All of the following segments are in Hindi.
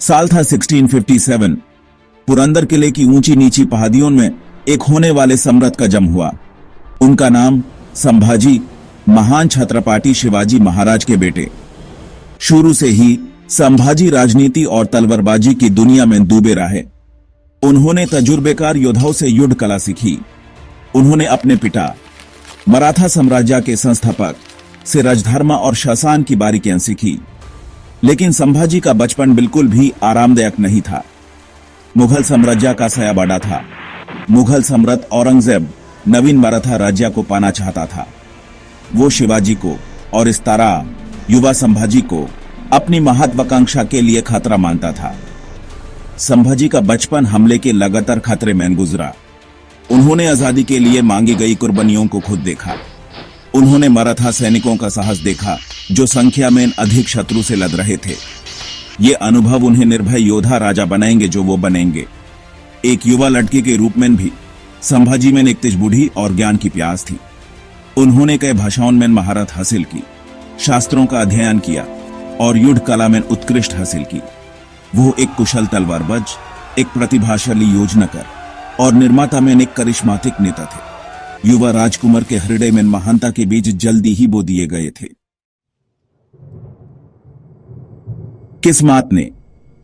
साल था 1657। पुरंदर किले की ऊंची नीची पहाड़ियों में एक होने वाले सम्राट का जन्म हुआ। उनका नाम संभाजी, महान छत्रपति शिवाजी महाराज के बेटे। शुरू से ही संभाजी राजनीति और तलवारबाजी की दुनिया में डूबे रहे। उन्होंने तजुर्बेकार योद्धाओं से युद्ध कला सीखी। उन्होंने अपने पिता, मराठा साम्राज्य के संस्थापक से राजधर्म और शासन की बारीकियां सीखी। लेकिन संभाजी का बचपन बिल्कुल भी आरामदायक नहीं था। मुगल साम्राज्य का साया बड़ा था। मुगल सम्राट औरंगजेब नवीन मराठा राज्य को पाना चाहता था। वो शिवाजी को और इस तरह युवा संभाजी को अपनी महत्वाकांक्षा के लिए खतरा मानता था। संभाजी का बचपन हमले के लगातार खतरे में गुजरा। उन्होंने आजादी के लिए मांगी गई कुर्बानियों को खुद देखा। उन्होंने मराठा सैनिकों का साहस देखा जो संख्या में अधिक शत्रु से लड़ रहे थे। ये अनुभव उन्हें निर्भय योद्धा राजा बनाएंगे जो वो बनेंगे। एक युवा लड़की के रूप में भी संभाजी में एक तेज बुद्धि और ज्ञान की प्यास थी। उन्होंने कई भाषाओं में महारत हासिल की, शास्त्रों का अध्ययन किया और युद्ध कला में उत्कृष्ट हासिल की। वो एक कुशल तलवारबाज, एक प्रतिभाशाली योजनाकार और निर्माता में एक करिश्मातिक नेता थे। युवा राजकुमार के हृदय में महानता के बीज जल्दी ही बो दिए गए थे। किस्मत ने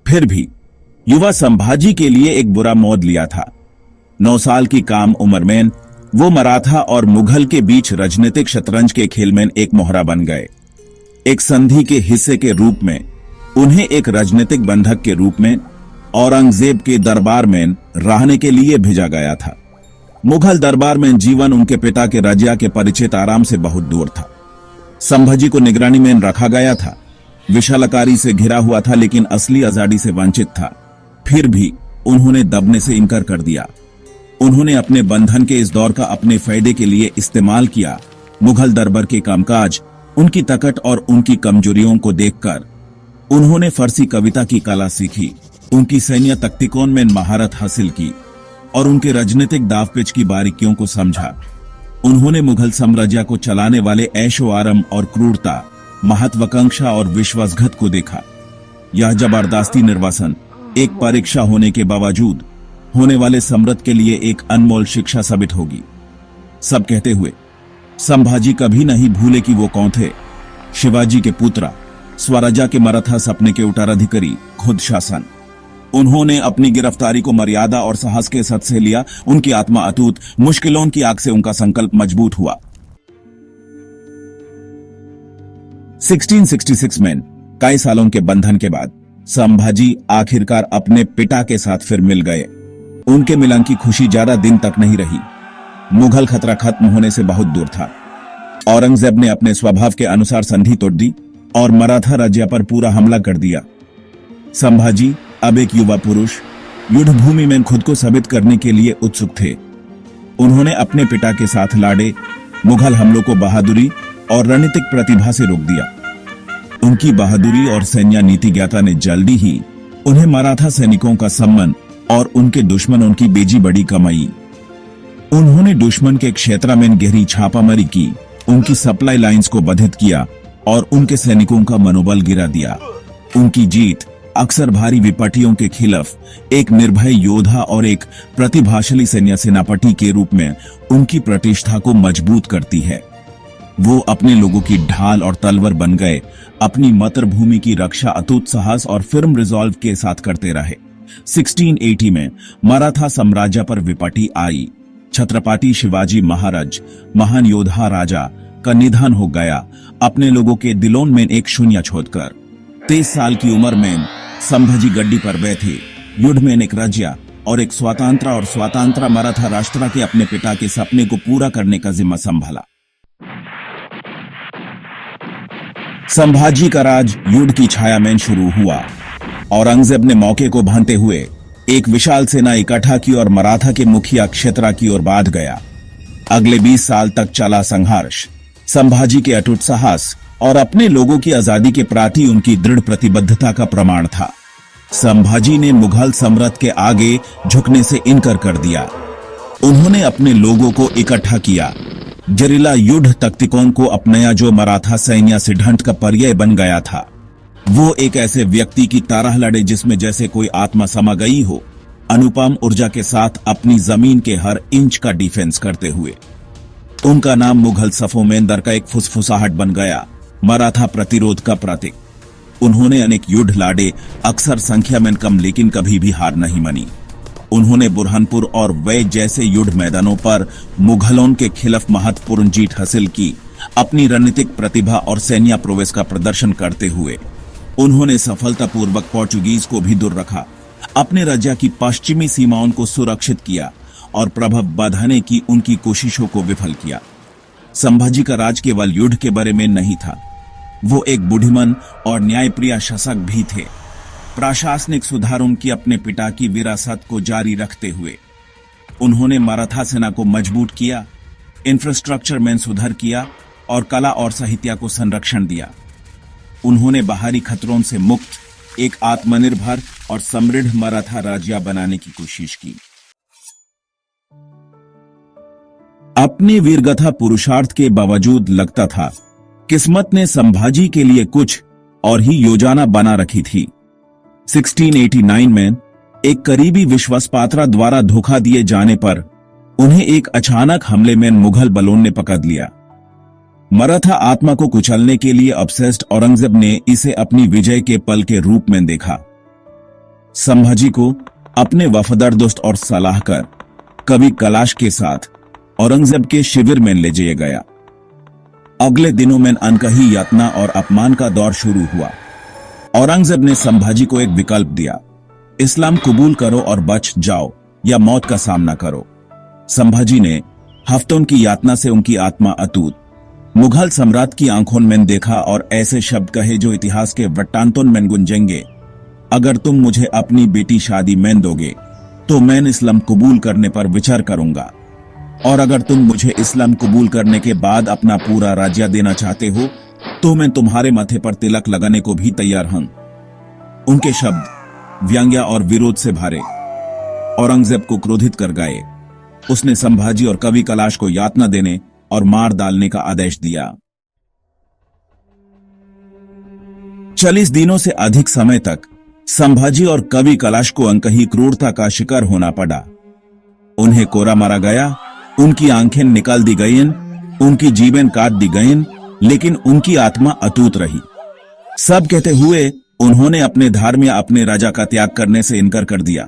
फिर भी युवा संभाजी के लिए एक बुरा मौत लिया था। 9 साल की काम उम्र में वो मराठा और मुगल के बीच राजनीतिक शतरंज के खेल में एक मोहरा बन गए। एक संधि के हिस्से के रूप में उन्हें एक राजनीतिक बंधक के रूप में औरंगजेब के दरबार में रहने के लिए भेजा गया था। मुगल दरबार में जीवन उनके पिता के राज्य के परिचित आराम से बहुत दूर था। संभाजी को निगरानी में रखा गया था। विशालकारी से घिरा हुआ था लेकिन असली आजादी से वंचित था। फिर भी उन्होंने दबने से इनकार कर दिया। उन्होंने अपने बंधन के इस दौर का अपने फायदे के लिए इस्तेमाल किया। मुगल दरबार के कामकाज, उनकी ताकत और उनकी कमजोरियों को देखकर उन्होंने फारसी कविता की कला सीखी, उनकी सैन्य तक्तिकों में महारत हासिल की और उनके राजनीतिक दावपेच की बारीकियों को समझा। उन्होंने मुगल साम्राज्य को चलाने वाले ऐशो आराम और क्रूरता, महत्वाकांक्षा और विश्वासघात को देखा। यह जबरदस्ती निर्वासन एक परीक्षा होने के बावजूद होने वाले सम्राट के लिए एक अनमोल शिक्षा साबित होगी। सब कहते हुए संभाजी कभी नहीं भूले कि वो कौन थे। शिवाजी के पुत्र, स्वराज्य के मराठा सपने के उत्तराधिकारी, खुद शासन। उन्होंने अपनी गिरफ्तारी को मर्यादा और साहस के साथ से लिया। उनकी आत्मा अटूट, मुश्किलों की आग से उनका संकल्प मजबूत हुआ। 1666 में कई सालों के बंधन के बाद संभाजी आखिरकार अपने पिता के साथ फिर मिल गए। उनके मिलन की खुशी ज्यादा दिन तक नहीं रही। मुगल खतरा खत्म होने से बहुत दूर था। औरंगजेब ने अपने स्वभाव के अनुसार संधि तोड़ दी और मराठा राज्य पर पूरा हमला कर दिया। संभाजी अब एक युवा पुरुष युद्ध भूमि में खुद को साबित करने के लिए उत्सुक थे। उन्होंने अपने पिता के साथ लड़े मुगल हमलों को बहादुरी और रणनीतिक प्रतिभा से रोक दिया। उनकी बहादुरी और सैन्य नीतिज्ञता ने जल्दी ही उन्हें मराठा सैनिकों का सम्मान और उनके दुश्मनों की बेजी बड़ी कमाई। उन्होंने दुश्मन के क्षेत्र में गहरी छापामारी की, उनकी सप्लाई लाइंस को बाधित किया और उनके सैनिकों का मनोबल गिरा दिया। उनकी जीत अक्सर भारी विपत्तियों के खिलाफ एक निर्भय योद्धा और एक प्रतिभाशाली सैन्य सेनापति के रूप में उनकी प्रतिष्ठा को मजबूत करती है। वो अपने लोगों की ढाल और तलवार बन गए। अपनी मातृभूमि की रक्षा अटूट साहस और फिर्म रिजॉल्व के साथ करते रहे। 1680 में मराठा साम्राज्य पर विपत्ति आई। छत्रपति शिवाजी महाराज, महान योद्धा राजा का निधन हो गया, अपने लोगों के दिलों में एक शून्य छोड़कर। 23 साल की उम्र में संभाजी गद्दी पर बैठे। युद्ध में एक राज्य और एक स्वतंत्र मराठा राष्ट्र के अपने पिता के सपने को पूरा करने का जिम्मा संभाला। संभाजी का राज युद्ध की छाया में शुरू हुआ। औरंगजेब ने मौके को भांते हुए एक विशाल सेना इकट्ठा की और मराठा के मुखिया क्षेत्र की ओर बढ़ गया। अगले 20 साल तक चला संघर्ष संभाजी के अटूट साहस और अपने लोगों की आजादी के प्रति उनकी दृढ़ प्रतिबद्धता का प्रमाण था। संभाजी ने मुगल सम्राट के आगे झुकने से इनकार कर दिया। उन्होंने अपने लोगों को इकट्ठा किया, जरीला युद्ध तक्तिकों को अपनाया जो मराठा सैन्य सिद्धांत का पर्याय बन गया था। वो एक ऐसे व्यक्ति की तरह लड़े जिसमें जैसे कोई आत्मा समा गई हो, अनुपम ऊर्जा के साथ अपनी जमीन के हर इंच का डिफेंस करते हुए। उनका नाम मुगल सफों में अंदर का एक फुसफुसाहट बन गया, मराठा प्रतिरोध का प्रतीक। उन्होंने अनेक युद्ध लड़े, अक्सर संख्या में कम, लेकिन कभी भी हार नहीं मानी। उन्होंने बुरहानपुर और वै जैसे युद्ध मैदानों पर मुगलों के खिलाफ महत्वपूर्ण जीत हासिल की। अपनी रणनीतिक प्रतिभा और सैन्य प्रवेश का प्रदर्शन करते हुए उन्होंने सफलतापूर्वक पोर्चुगीज को भी दूर रखा, अपने राज्य की पश्चिमी सीमाओं को सुरक्षित किया और प्रभाव बढ़ाने की उनकी कोशिशों को विफल किया। संभाजी का राज केवल युद्ध के बारे में नहीं था, वो एक बुद्धिमान और न्यायप्रिय शासक भी थे। प्रशासनिक सुधार उनकी अपने पिता की विरासत को जारी रखते हुए उन्होंने मराठा सेना को मजबूत किया, इंफ्रास्ट्रक्चर में सुधार किया और कला और साहित्य को संरक्षण दिया। उन्होंने बाहरी खतरों से मुक्त एक आत्मनिर्भर और समृद्ध मराठा राज्य बनाने की कोशिश की। अपनी वीरगाथा पुरुषार्थ के बावजूद लगता था किस्मत ने संभाजी के लिए कुछ और ही योजना बना रखी थी। 1689 में एक करीबी विश्वासपात्र द्वारा धोखा दिए जाने पर उन्हें एक अचानक हमले में मुगल बलों ने पकड़ लिया। मराठा आत्मा को कुचलने के लिए ऑब्सेस्ड औरंगजेब ने इसे अपनी विजय के पल के रूप में देखा। संभाजी को अपने वफादार दोस्त और सलाहकार कवि कैलाश के साथ औरंगजेब के शिविर में ले जाया गया। अगले दिनों में अनकही यातना और अपमान का दौर शुरू हुआ। औरंगजेब ने संभाजी को एक विकल्प दिया, इस्लाम कबूल करो और बच जाओ या मौत का सामना करो। संभाजी ने हफ्तों की यातना से उनकी आत्मा अटूट मुगल सम्राट की आंखों में देखा और ऐसे शब्द कहे जो इतिहास के वट्टांतों में गुंजेंगे, अगर तुम मुझे अपनी बेटी शादी में दोगे तो मैं इस्लाम कबूल करने पर विचार करूंगा, और अगर तुम मुझे इस्लाम कबूल करने के बाद अपना पूरा राज्य देना चाहते हो तो मैं तुम्हारे माथे पर तिलक लगाने को भी तैयार हूं। उनके शब्द व्यंग्य और विरोध से भरे औरंगजेब को क्रोधित कर गए। उसने संभाजी और कवि कैलाश को यातना देने और मार डालने का आदेश दिया। 40 दिनों से अधिक समय तक संभाजी और कवि कैलाश को अनकही क्रूरता का शिकार होना पड़ा। उन्हें कोरा मारा गया, उनकी आंखें निकाल दी गईं, उनकी जीभें काट दी गईं, लेकिन उनकी आत्मा अटूट रही। सब कहते हुए उन्होंने अपने धार्म या अपने राजा का त्याग करने से इनकार कर दिया।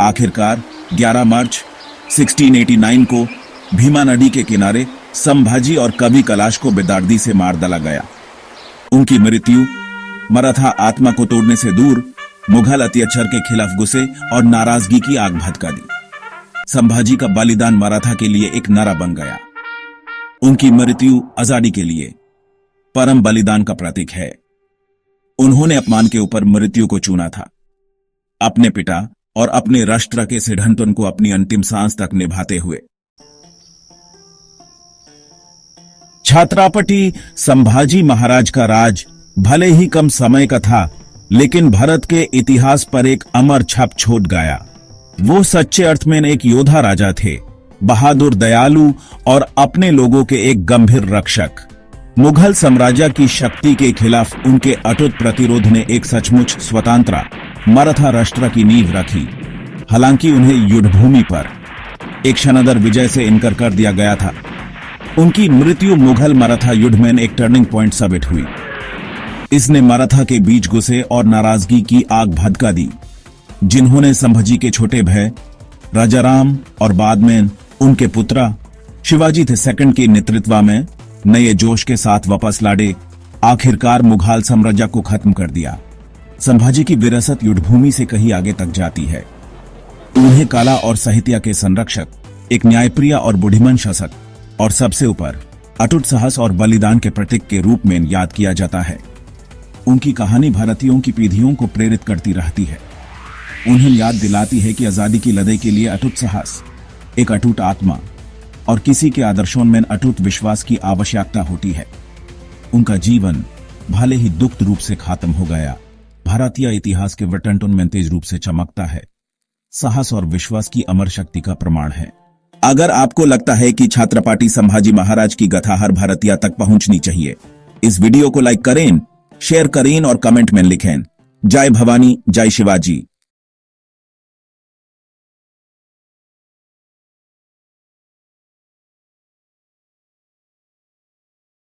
आखिरकार 11 मार्च 1689 को भीमा नदी के किनारे संभाजी और कवि कैलाश को बेदर्दी से मार डाला गया। उनकी मृत्यु मराठा आत्मा को तोड़ने से दूर मुगल अत्याचार के खिलाफ गुस्से और नाराजगी की आग भड़का दी। संभाजी का बलिदान मराठा के लिए एक नारा बन गया। उनकी मृत्यु आजादी के लिए परम बलिदान का प्रतीक है। उन्होंने अपमान के ऊपर मृत्यु को चुना था, अपने पिता और अपने राष्ट्र के सिद्धांतों को अपनी अंतिम सांस तक निभाते हुए। छत्रपति संभाजी महाराज का राज भले ही कम समय का था, लेकिन भारत के इतिहास पर एक अमर छाप छोड़ गया। वो सच्चे अर्थ में एक योद्धा राजा थे, बहादुर, दयालु और अपने लोगों के एक गंभीर रक्षक। मुगल साम्राज्य की शक्ति के खिलाफ उनके अटूट प्रतिरोध ने एक सचमुच स्वतंत्र मराठा राष्ट्र की नींव रखी। हालांकि उन्हें युद्धभूमि पर एक शानदार विजय से इनकार कर दिया गया था। उनकी मृत्यु मुगल मराठा युद्ध में एक टर्निंग पॉइंट साबित हुई। इसने मराठा के बीच गुस्से और नाराजगी की आग भड़का दी, जिन्होंने संभाजी के छोटे भाई राजाराम और बाद में उनके पुत्र शिवाजी II के नेतृत्व में नए जोश के साथ वापस लड़े, आखिरकार मुगल साम्राज्य को खत्म कर दिया। संभाजी की विरासत युद्धभूमि से कहीं आगे तक जाती है। उन्हें कला और साहित्य के संरक्षक, एक न्यायप्रिय और बुद्धिमान शासक और सबसे ऊपर अटूट साहस और बलिदान के प्रतीक के रूप में याद किया जाता है। उनकी कहानी भारतीयों की पीढ़ियों को प्रेरित करती रहती है, उन्हें याद दिलाती है कि आजादी की लड़ाई के लिए अटूट साहस, एक अटूट आत्मा और किसी के आदर्शों में अटूट विश्वास की आवश्यकता होती है। उनका जीवन भले ही दुखद रूप से खत्म हो गया, भारतीय इतिहास के वट्टंटों में तेज रूप से चमकता है, साहस और विश्वास की अमर शक्ति का प्रमाण है। अगर आपको लगता है कि छत्रपति संभाजी महाराज की गाथा हर भारतीय तक पहुंचनी चाहिए, इस वीडियो को लाइक करें शेयर करें और कमेंट में लिखें जय भवानी जय शिवाजी।